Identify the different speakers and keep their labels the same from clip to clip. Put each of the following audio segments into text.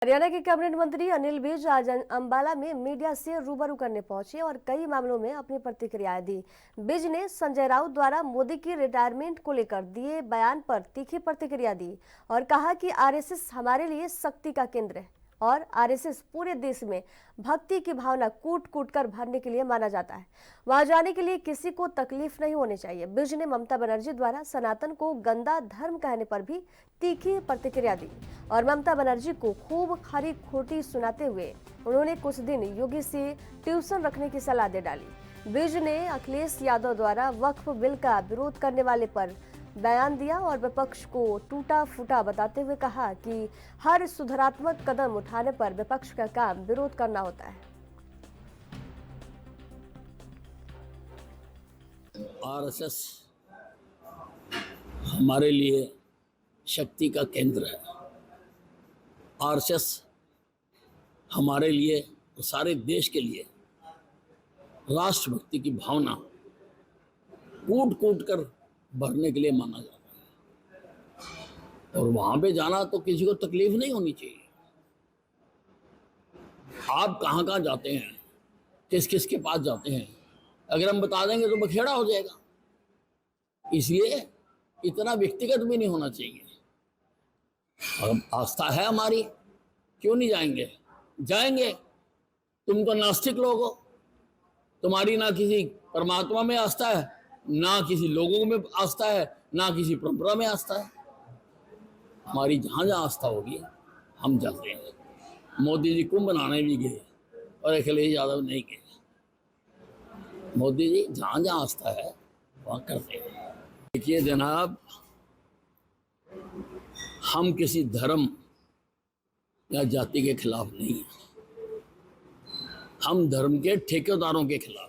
Speaker 1: हरियाणा के कैबिनेट मंत्री अनिल विज आज अंबाला में मीडिया से रूबरू करने पहुंचे और कई मामलों में अपनी प्रतिक्रियाएं दी। विज ने संजय राउत द्वारा मोदी की रिटायरमेंट को लेकर दिए बयान पर तीखी प्रतिक्रिया दी और कहा कि आरएसएस हमारे लिए शक्ति का केंद्र है और आरएसएस पूरे देश में भक्ति की भावना कूट कूट कर भरने के लिए माना जाता है। वहां जाने के लिए किसी को तकलीफ नहीं होनी चाहिए। विज ने ममता बनर्जी द्वारा सनातन को गंदा धर्म कहने पर भी तीखी प्रतिक्रिया दी और ममता बनर्जी को खूब खरी खोटी सुनाते हुए उन्होंने कुछ दिन योगी से ट्यूशन रखने की सलाह दे डाली। विज ने अखिलेश यादव द्वारा वक्फ बिल का विरोध करने वाले पर बयान दिया और विपक्ष को टूटा फूटा बताते हुए कहा कि हर सुधारात्मक कदम उठाने पर विपक्ष का काम विरोध करना होता है।
Speaker 2: आरएसएस हमारे लिए शक्ति का केंद्र है। आरएसएस हमारे लिए, सारे देश के लिए राष्ट्रभक्ति की भावना कूट कूट कर भरने के लिए माना जाता है और वहां पे जाना तो किसी को तकलीफ नहीं होनी चाहिए। आप कहां कहां जाते हैं, किस किस के पास जाते हैं, अगर हम बता देंगे तो बखेड़ा हो जाएगा। इसलिए इतना व्यक्तिगत भी नहीं होना चाहिए। और आस्था है हमारी, क्यों नहीं जाएंगे? जाएंगे। तुम तो नास्तिक लोग हो, तुम्हारी ना किसी परमात्मा में आस्था है, ना किसी लोगों में आस्था है, ना किसी परंपरा में आस्था है। हमारी जहां जहां आस्था होगी हम जाते हैं। मोदी जी कुंभ बनाने भी गए और अखिलेश यादव नहीं गए। मोदी जी जहां जहां आस्था है वहां करते हैं। देखिए जनाब, हम किसी धर्म या जाति के खिलाफ नहीं हैं। हम धर्म के ठेकेदारों के खिलाफ हैं।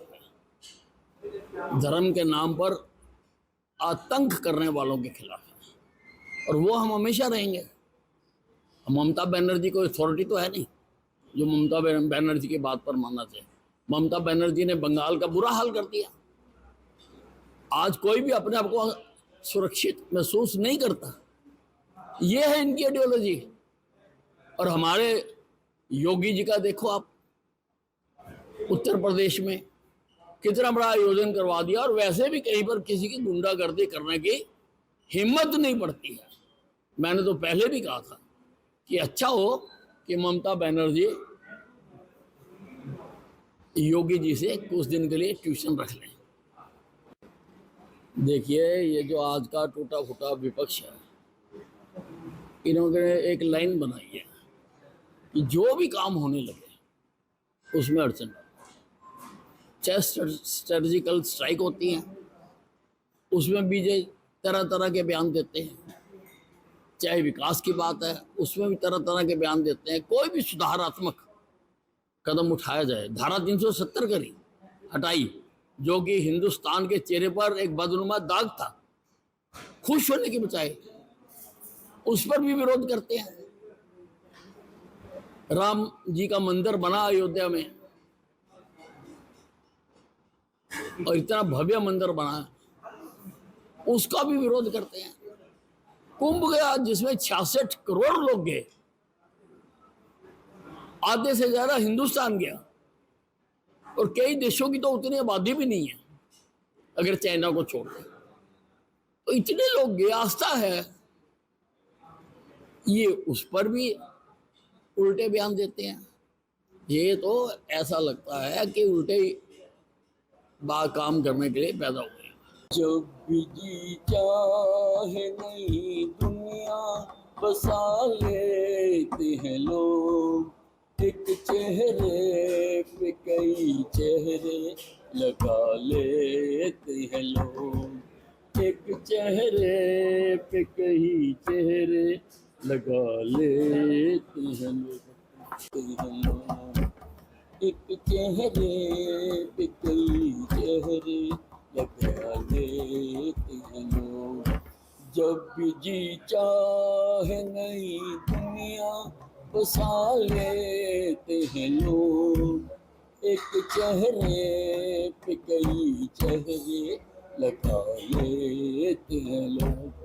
Speaker 2: धर्म के नाम पर आतंक करने वालों के खिलाफ हैं और वो हम हमेशा रहेंगे। ममता बनर्जी को अथॉरिटी तो है नहीं जो ममता बनर्जी की बात पर मानना चाहिए। ममता बनर्जी ने बंगाल का बुरा हाल कर दिया। आज कोई भी अपने आप को सुरक्षित महसूस नहीं करता। ये है इनकी आइडियोलॉजी। और हमारे योगी जी का देखो आप, उत्तर प्रदेश में कितना बड़ा आयोजन करवा दिया और वैसे भी कहीं पर किसी की गुंडागर्दी करने की हिम्मत नहीं पड़ती है। मैंने तो पहले भी कहा था कि अच्छा हो कि ममता बनर्जी योगी जी से कुछ दिन के लिए ट्यूशन रख लें। देखिए, ये जो आज का टूटा फूटा विपक्ष है, इन्होंने एक लाइन बनाई है कि जो भी काम होने लगे उसमें अड़चन, चाहे स्ट्रेटजिकल स्ट्राइक होती हैं उसमें बीजेपी तरह तरह के बयान देते हैं, चाहे विकास की बात है उसमें भी तरह तरह के बयान देते हैं। कोई भी सुधारात्मक कदम उठाया जाए, धारा 370 करी हटाई जो कि हिंदुस्तान के चेहरे पर एक बदनुमा दाग था, खुश होने के बजाय उस पर भी विरोध करते हैं। राम जी का मंदिर बना अयोध्या में और इतना भव्य मंदिर बना, उसका भी विरोध करते हैं। कुंभ गया जिसमें 66 करोड़ लोग गए, आधे से ज्यादा हिंदुस्तान गया और कई देशों की तो उतनी आबादी भी नहीं है अगर चाइना को छोड़ दें। तो इतने लोग गए, आस्था है। ये उस पर भी उल्टे बयान देते हैं। ये तो ऐसा लगता है कि उल्टे काम करने के लिए पैदा हुए।
Speaker 3: जब जी चाहे नई दुनिया बसा लेते हैं लोग, एक चेहरे पे कई चेहरे लगा लेते हैं लोग, एक चेहरे पे कई चेहरे लगा लेते हैं लोग, एक चेहरे पे कई चेहरे लगा लेते हैं लोग। जब भी जी चाहे नई दुनिया बसा लेते हैं लोग, एक चेहरे पे कई चेहरे लगा लेते हैं लोग।